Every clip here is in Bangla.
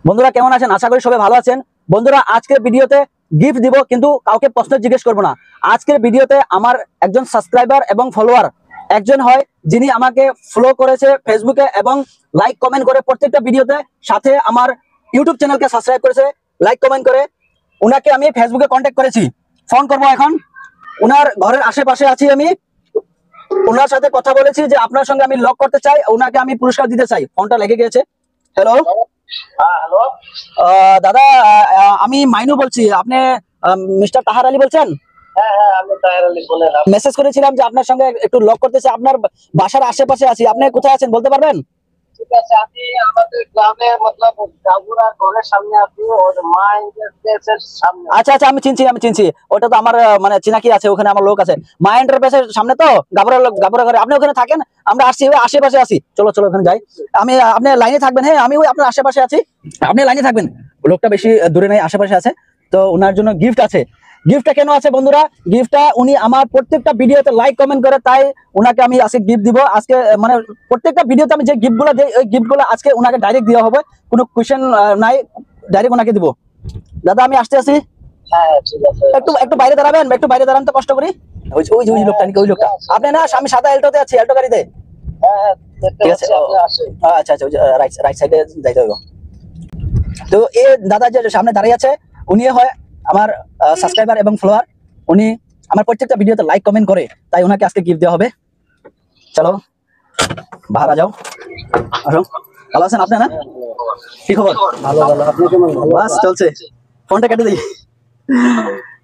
বন্ধুরা কেমন আছেন? আশা করি সবাই ভালো আছেন। বন্ধুরা আজকের ভিডিওতে গিফট দিব, কিন্তু কাউকে প্রশ্ন জিজ্ঞেস করব না। আজকের ভিডিওতে আমার একজন সাবস্ক্রাইবার এবং ফলোয়ার একজন হয়, যিনি আমাকে ফলো করেছে ফেসবুকে এবং লাইক কমেন্ট করে প্রত্যেকটা ভিডিওতে, সাথে আমার ইউটিউব চ্যানেলকে সাবস্ক্রাইব করেছে লাইক কমেন্ট করে। উনাকে আমি ফেসবুকে কন্ট্যাক্ট করেছি, ফোন করব এখন। উনার ঘরের আশেপাশে আছি আমি, ওনার সাথে কথা বলেছি যে আপনার সঙ্গে আমি লক করতে চাই, ওনাকে আমি পুরস্কার দিতে চাই। ফোনটা লেগে গেছে। হ্যালো দাদা, আমি মাইনু বলছি। আপনি মিস্টার তাহার আলী বলছেন? মেসেজ করেছিলাম যে আপনার সঙ্গে একটু লক করতে চাই। আপনার বাসার আশেপাশে আছি, আপনি কোথায় আছেন বলতে পারবেন? আচ্ছা আচ্ছা, আমি চিনছি। ওটা তো আমার মানে চেনা কি আছে, ওখানে আমার লোক আছে। মা এন্টারপ্রাইজের সামনে তো, গাবরা ঘরে। আপনি ওখানে থাকেন, আমরা আসছি, ওই আশেপাশে আছি। চলো ওখানে যাই। আপনি লাইনে থাকবেন। হ্যাঁ, আমি ওই আপনার আশেপাশে আছি, আপনি লাইনে থাকবেন। লোকটা বেশি দূরে নাই, আশেপাশে আছে। তো ওনার জন্য গিফট আছে। গিফটটা কেন আছে বন্ধুরা? গিফটটা উনি আমার প্রত্যেকটা ভিডিওতে লাইক কমেন্ট করে, তাই ওনাকে আমি আজকে গিফট দিব। আজকে মানে প্রত্যেকটা ভিডিওতে আমি যে গিফটগুলো দিই, ওই গিফটগুলো আজকে ওনাকে ডাইরেক্ট দেওয়া হবে, কোনো কোশ্চেন নাই, ডাইরেক্ট ওনাকে দিব। দাদা আমি আসতে আছি। একটু বাইরে দাঁড়াবেন, একটু বাইরে দাঁড়ান তো, কষ্ট করি। ওই লোকটা নাকি? ওই লোকটা আপনি না? আমি সাদা এল্টোতে আছি, এল্টো গাড়িতে। ঠিক আছে, আচ্ছা আচ্ছা, রাইট সাইডে যাইতে হবে। তো এই দাদা যে সামনে দাঁড়িয়ে আছে, উনি হয় আমার সাবস্ক্রাইবার এবং ফলোয়ার। উনি আমার প্রত্যেকটা ভিডিওতে লাইক কমেন্ট করে, তাই ওনাকে আজকে গিফট দেওয়া হবে। চলো বাহারা যাও, আসো। ভালো আছেন আপনি? না কি খবর? ভালো। আপনি কেমন? বাস চলছে। ফোনটা কেটে দিই।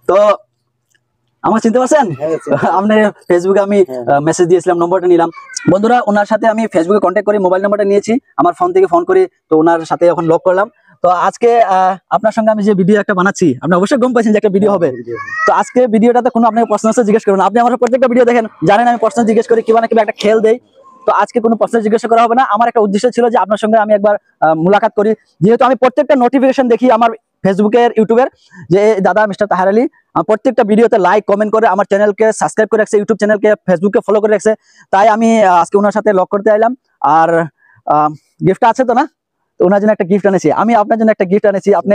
তো আমার চিনতে পারছেন? আপনি ফেসবুকে আমি মেসেজ দিয়েছিলাম, নম্বরটা নিলাম। বন্ধুরা ওনার সাথে আমি ফেসবুকে কন্ট্যাক্ট করি, মোবাইল নাম্বারটা নিয়েছি, আমার ফোন থেকে ফোন করি। তো ওনার সাথে এখন লক করলাম। তো আজকে আপনার সঙ্গে আমি যে ভিডিও একটা বানাচ্ছি, আপনি অবশ্যই গম পাইছেন যে একটা ভিডিও হবে। তো আজকে ভিডিওটাতে কোনো আপনাকে প্রশ্ন জিজ্ঞেস করবেন। আপনি আমার প্রত্যেকটা ভিডিও দেখেন, জানেন আমি প্রশ্ন জিজ্ঞেস করি কিংবা একটা খেল দেই। তো আজকে কোনো প্রশ্ন জিজ্ঞাসা করা হবে না। আমার একটা উদ্দেশ্য ছিল যে আপনার সঙ্গে আমি একবার মুলাকাত করি, যেহেতু আমি প্রত্যেকটা নোটিফিকেশন দেখি আমার ফেসবুকের, ইউটিউবের, যে দাদা মিস্টার তাহার আলী প্রত্যেকটা ভিডিওতে লাইক কমেন্ট করে, আমার চ্যানেলকে সাবস্ক্রাইব করে রাখছে, ইউটিউব চ্যানেলকে ফেসবুকে ফলো করে রাখছে। তাই আমি আজকে ওনার সাথে লক করতে আইলাম। আর গিফটটা আছে তো? না, তো ওনার জন্য একটা গিফট আনেছি, আমি আপনার জন্য একটা গিফট আনেছি। আপনি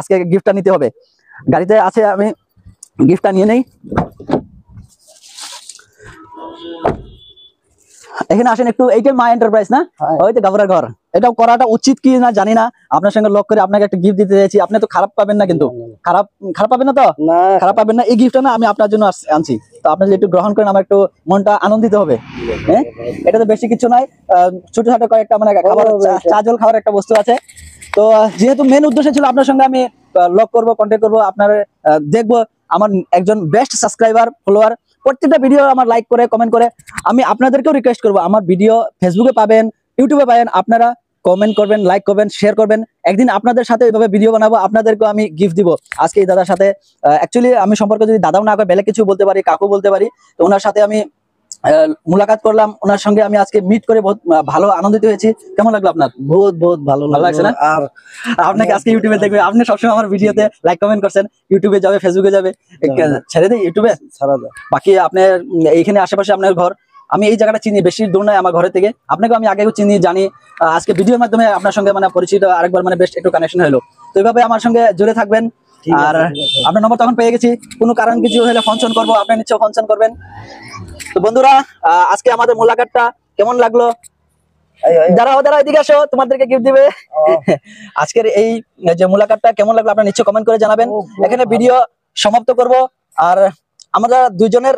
আজকে গিফটটা নিতে হবে, গাড়িতে আছে, আমি গিফটটা নিয়ে নেই। এখানে আসেন একটু। এইটা মা এন্টারপ্রাইজ না? ওই তো গাবরার ঘর। এটা করাটা উচিত কি না জানি না, আপনার সঙ্গে লক করে আপনাকে একটা গিফট দিতে চাইছি। আপনি তো খারাপ পাবেন না কিন্তু? খারাপ পাবেন না তো? খারাপ পাবেন না। এই গিফটটা না আমি আপনার জন্য আনছি। তো আপনি যদি একটু গ্রহণ করেন, আমার একটু মনটা আনন্দিত হবে। হ্যাঁ, এটা তো বেশি কিছু নয়, ছোটখাটো কয়েকটা মানে খাবার, চা জল খাওয়ার একটা বস্তু আছে। তো যেহেতু মেন উদ্দেশ্য ছিল আপনার সঙ্গে আমি লক করবো, কন্ট্যাক্ট করবো, আপনার দেখবো আমার একজন বেস্ট সাবস্ক্রাইবার ফলোয়ার প্রত্যেকটা ভিডিও আমার লাইক করে কমেন্ট করে। আমি আপনাদেরকেও রিকোয়েস্ট করবো, আমার ভিডিও ফেসবুকে পাবেন, ইউটিউবে পাবেন, আপনারা কমেন্ট করবেন, লাইক করবেন, শেয়ার করবেন। একদিন আপনাদের সাথে এইভাবে ভিডিও বানাবো, আপনাদেরকেও আমি গিফট দিব। আজকে এই দাদার সাথে অ্যাকচুয়ালি আমি সম্পর্কে যদি দাদাও না করে, বেলে কিছু বলতে পারি, কাকু বলতে পারি। তো ওনার সাথে আমি মুলাকাত করলাম, ওনার সঙ্গে আমি আজকে মিট করে বহুত ভালো আনন্দিত হয়েছি। কেমন লাগলো আপনার? বহুত ভালো লাগছে না? আর আপনাকে আজকে ইউটিউবে দেখবে, আপনি সবসময় আমার ভিডিওতে লাইক কমেন্ট করছেন। ইউটিউবে যাবে, ফেসবুকে যাবে, ছেড়ে দেয় ইউটিউবে ছাড়া যায়। বাকি আপনার এইখানে আশেপাশে আপনার ঘর, আমি এই জায়গাটা চিনি, বেশি দূর নয় আমার ঘরের থেকে। আপনাকে আমি আগেও চিনি, জানি। আজকে ভিডিওর মাধ্যমে আপনার সঙ্গে মানে পরিচিত, আরেকবার মানে বেস্ট একটু কানেকশন হলো। তো এইভাবে আমার সঙ্গে জুড়ে থাকবেন। আর আপনার নম্বর তখন পেয়ে গেছি, কোনো কারণ কিছু হলে ফোন করবো, আপনি নিশ্চয় ফোন করবেন। তো বন্ধুরা আজকে আমাদের মুলাকাতটা কেমন লাগলো? যারা এদিকে আসো, তোমাদেরকে গিফট দিবে। আজকের এই যে মুলাকাতটা কেমন লাগলো আপনারা নিশ্চয় কমেন্ট করে জানাবেন। এখানে ভিডিও সমাপ্ত করব। আর আমরা দুইজনের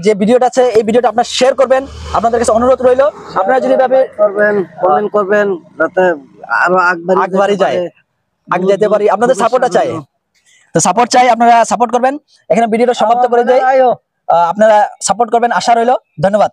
যে ভিডিওটা আছে, এই ভিডিওটা আপনারা শেয়ার করবেন। আপনাদের কাছে অনুরোধ রইল, আপনারা যদি ভাবে করবেন, কমেন্ট করবেন, যাতে আরো আগবাড়ি যায়, আগে যেতে পারি। আপনাদের সাপোর্টটা চাই, তো সাপোর্ট চাই, আপনারা সাপোর্ট করবেন। এখানে ভিডিওটা সমাপ্ত করে দেই, আপনারা সাপোর্ট করবেন, আশা রইল। ধন্যবাদ।